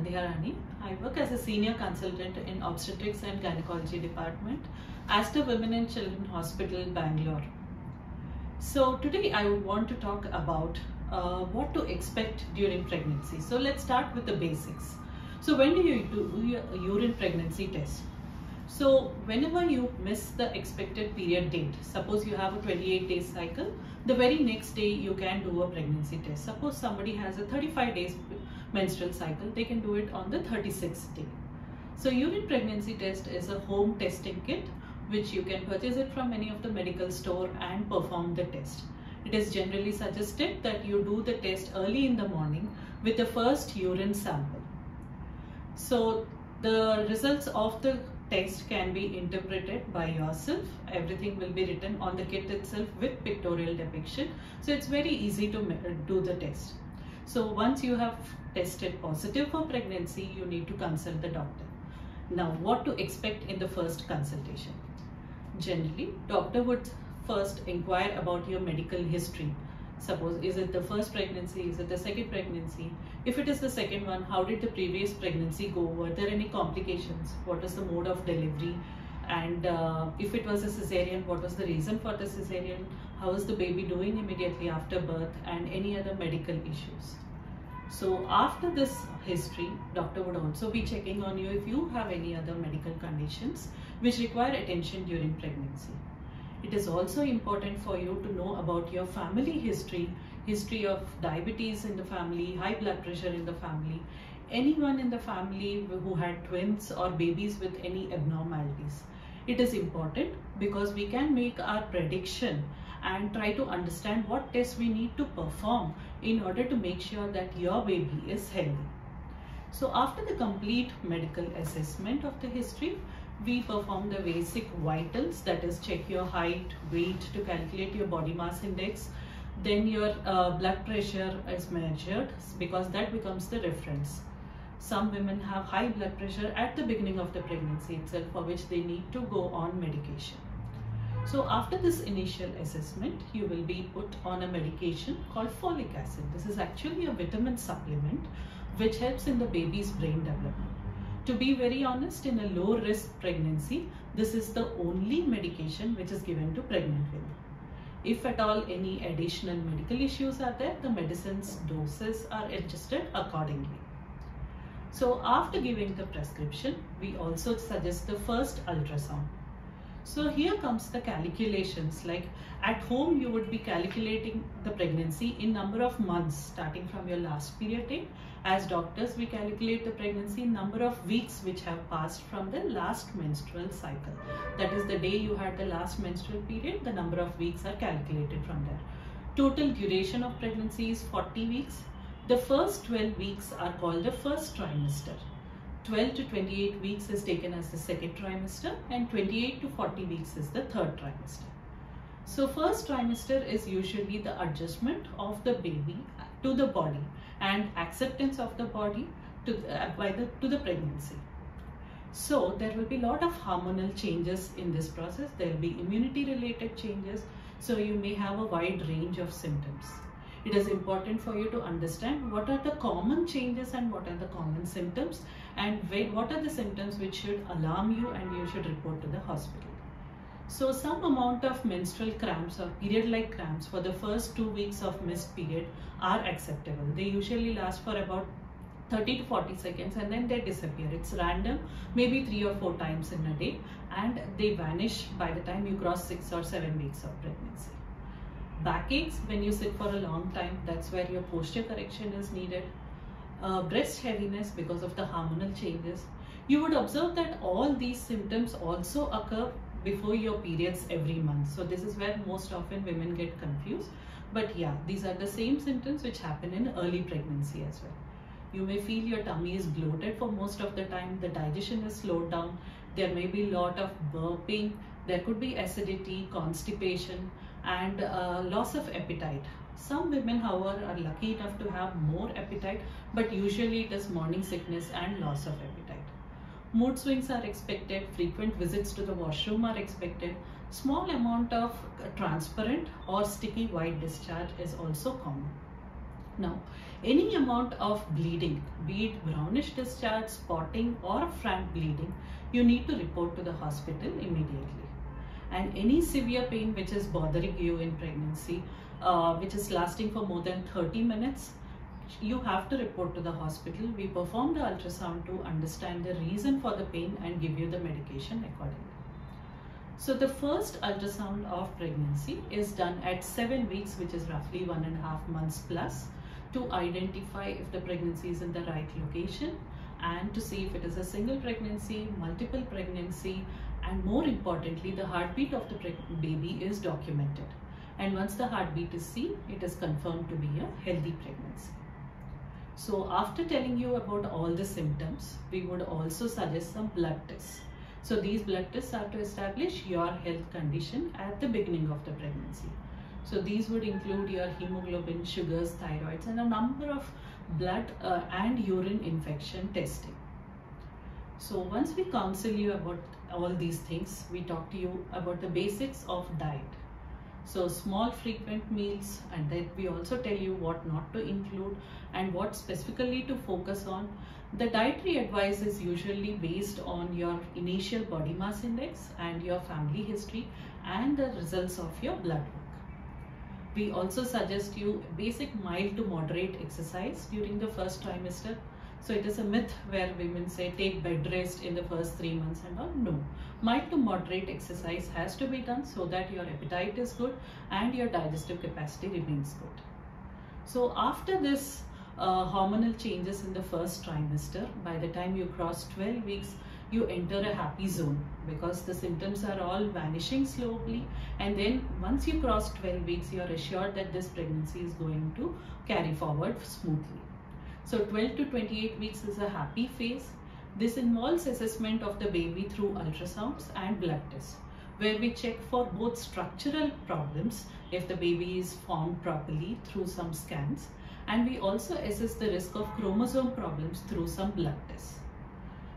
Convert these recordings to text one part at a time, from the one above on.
Sandhya Rani. I work as a senior consultant in obstetrics and gynecology department, Aster Women and Children Hospital, Bangalore. So today I would want to talk about what to expect during pregnancy. So let's start with the basics. So when do you do your urine pregnancy test? So whenever you miss the expected period date, suppose you have a 28-day cycle, the very next day you can do a pregnancy test. Suppose somebody has a 35 days menstrual cycle, they can do it on the 36th day. So urine pregnancy test is a home testing kit which you can purchase it from any of the medical store and perform the test. It is generally suggested that you do the test early in the morning with the first urine sample. So the results of the test can be interpreted by yourself. Everything will be written on the kit itself with pictorial depiction. So it's very easy to do the test. So once you have tested positive for pregnancy, you need to consult the doctor. Now, what to expect in the first consultation? Generally, doctor would first inquire about your medical history. Suppose, is it the first pregnancy? Is it the second pregnancy? If it is the second one, how did the previous pregnancy go? Were there any complications? What is the mode of delivery? And if it was a cesarean, what was the reason for the cesarean? How is the baby doing immediately after birth? And any other medical issues. So after this history, doctor would also be checking on you if you have any other medical conditions which require attention during pregnancy. It is also important for you to know about your family history of diabetes in the family, high blood pressure in the family, anyone in the family who had twins or babies with any abnormalities. It is important because we can make our prediction and try to understand what tests we need to perform in order to make sure that your baby is healthy. So after the complete medical assessment of the history, we perform the basic vitals, that is check your height, weight to calculate your body mass index. Then your blood pressure is measured because that becomes the reference. Some women have high blood pressure at the beginning of the pregnancy itself, for which they need to go on medication. So after this initial assessment, you will be put on a medication called folic acid. This is actually a vitamin supplement which helps in the baby's brain development. To be very honest, in a low risk pregnancy, this is the only medication which is given to pregnant women. If at all any additional medical issues are there, the medicine's doses are adjusted accordingly. So after giving the prescription, we also suggest the first ultrasound. So here comes the calculations, like at home you would be calculating the pregnancy in number of months starting from your last period date. As doctors, we calculate the pregnancy in number of weeks which have passed from the last menstrual cycle. That is the day you had the last menstrual period, the number of weeks are calculated from there. Total duration of pregnancy is 40 weeks. The first 12 weeks are called the first trimester. 12 to 28 weeks is taken as the second trimester and 28 to 40 weeks is the third trimester. So first trimester is usually the adjustment of the baby to the body and acceptance of the body to the pregnancy. So there will be a lot of hormonal changes in this process. There will be immunity related changes. So you may have a wide range of symptoms. It is important for you to understand what are the common changes and what are the common symptoms, and what are the symptoms which should alarm you and you should report to the hospital. So some amount of menstrual cramps or period-like cramps for the first 2 weeks of missed period are acceptable. They usually last for about 30 to 40 seconds and then they disappear. It's random, maybe 3 or 4 times in a day, and they vanish by the time you cross 6 or 7 weeks of pregnancy. Backaches when you sit for a long time, that's where your posture correction is needed. Breast heaviness because of the hormonal changes. You would observe that all these symptoms also occur before your periods every month. So this is where most often women get confused. But yeah, these are the same symptoms which happen in early pregnancy as well. You may feel your tummy is bloated for most of the time, the digestion is slowed down, there may be a lot of burping, there could be acidity, constipation, and loss of appetite. Some women, however, are lucky enough to have more appetite, but usually it is morning sickness and loss of appetite. Mood swings are expected, frequent visits to the washroom are expected, small amount of transparent or sticky white discharge is also common. Now, any amount of bleeding, be it brownish discharge, spotting or frank bleeding, you need to report to the hospital immediately. And any severe pain which is bothering you in pregnancy, which is lasting for more than 30 minutes, you have to report to the hospital. We perform the ultrasound to understand the reason for the pain and give you the medication accordingly. So the first ultrasound of pregnancy is done at 7 weeks, which is roughly 1.5 months plus, to identify if the pregnancy is in the right location and to see if it is a single pregnancy, multiple pregnancy, and more importantly, the heartbeat of the baby is documented. And once the heartbeat is seen, it is confirmed to be a healthy pregnancy. So after telling you about all the symptoms, we would also suggest some blood tests. So these blood tests are to establish your health condition at the beginning of the pregnancy. So these would include your hemoglobin, sugars, thyroids, and a number of blood and urine infection testing. So once we counsel you about all these things, we talk to you about the basics of diet. So small frequent meals, and then we also tell you what not to include and what specifically to focus on. The dietary advice is usually based on your initial body mass index and your family history and the results of your blood work. We also suggest you basic mild to moderate exercise during the first trimester. So it is a myth where women say take bed rest in the first 3 months and all. No, mild to moderate exercise has to be done so that your appetite is good and your digestive capacity remains good. So after this hormonal changes in the first trimester, by the time you cross 12 weeks, you enter a happy zone because the symptoms are all vanishing slowly, and then once you cross 12 weeks, you are assured that this pregnancy is going to carry forward smoothly. So 12 to 28 weeks is a happy phase. This involves assessment of the baby through ultrasounds and blood tests, where we check for both structural problems if the baby is formed properly through some scans, and we also assess the risk of chromosome problems through some blood tests.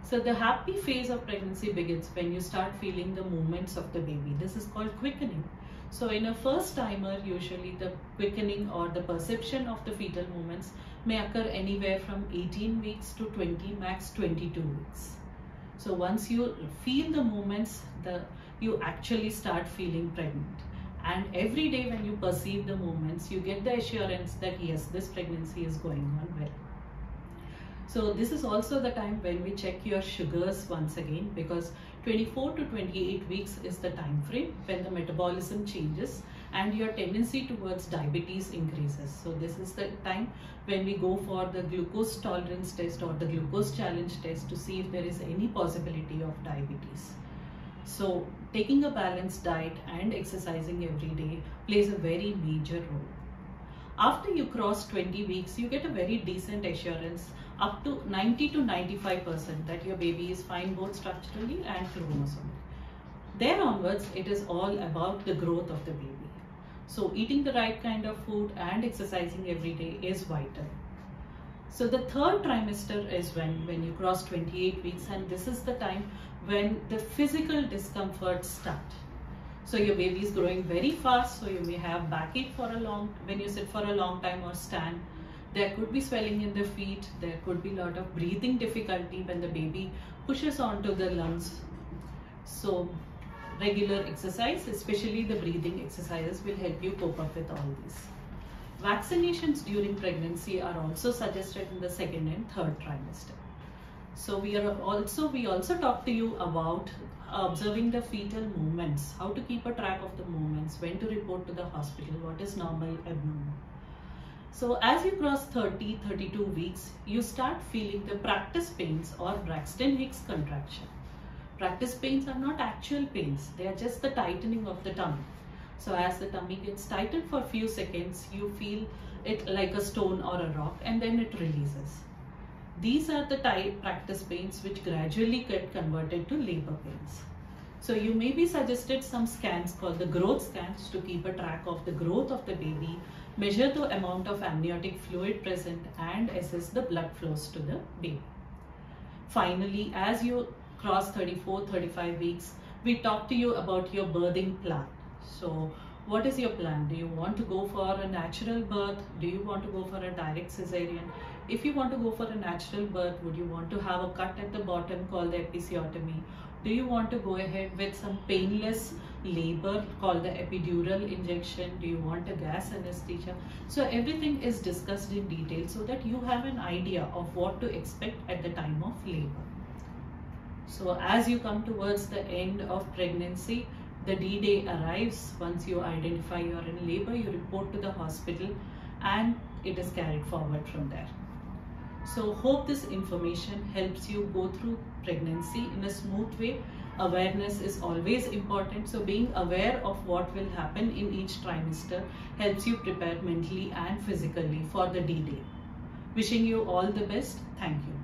So the happy phase of pregnancy begins when you start feeling the movements of the baby. This is called quickening. So in a first timer, usually the quickening or the perception of the fetal movements may occur anywhere from 18 weeks to 20, max 22 weeks. So once you feel the movements, you actually start feeling pregnant. And every day when you perceive the movements, you get the assurance that yes, this pregnancy is going on well. So this is also the time when we check your sugars once again, because 24 to 28 weeks is the time frame when the metabolism changes and your tendency towards diabetes increases. So this is the time when we go for the glucose tolerance test or the glucose challenge test to see if there is any possibility of diabetes. So taking a balanced diet and exercising every day plays a very major role. After you cross 20 weeks, you get a very decent assurance up to 90 to 95% that your baby is fine both structurally and chromosomally. There onwards, it is all about the growth of the baby. So eating the right kind of food and exercising every day is vital. So the third trimester is when you cross 28 weeks, and this is the time when the physical discomforts start. So your baby is growing very fast, so you may have backache when you sit for a long time or stand. There could be swelling in the feet, there could be a lot of breathing difficulty when the baby pushes onto the lungs. So regular exercise, especially the breathing exercises, will help you cope up with all these. Vaccinations during pregnancy are also suggested in the second and third trimester. So we also talk to you about observing the fetal movements, how to keep a track of the movements, when to report to the hospital, what is normal, abnormal. So as you cross 30-32 weeks, you start feeling the practice pains or Braxton Hicks contraction. Practice pains are not actual pains, they are just the tightening of the tummy. So as the tummy gets tightened for a few seconds, you feel it like a stone or a rock, and then it releases. These are the practice pains which gradually get converted to labor pains. So you may be suggested some scans called the growth scans to keep a track of the growth of the baby, measure the amount of amniotic fluid present, and assess the blood flows to the baby. Finally, as you cross 34-35 weeks, we talk to you about your birthing plan. So What is your plan? Do you want to go for a natural birth? Do you want to go for a direct cesarean? If you want to go for a natural birth, would you want to have a cut at the bottom called the episiotomy? Do you want to go ahead with some painless labor called the epidural injection? Do you want a gas anesthesia? So everything is discussed in detail so that you have an idea of what to expect at the time of labor. So as you come towards the end of pregnancy, the D-day arrives. Once you identify you are in labor, you report to the hospital and it is carried forward from there. So hope this information helps you go through pregnancy in a smooth way. Awareness is always important. So being aware of what will happen in each trimester helps you prepare mentally and physically for the D-day. Wishing you all the best. Thank you.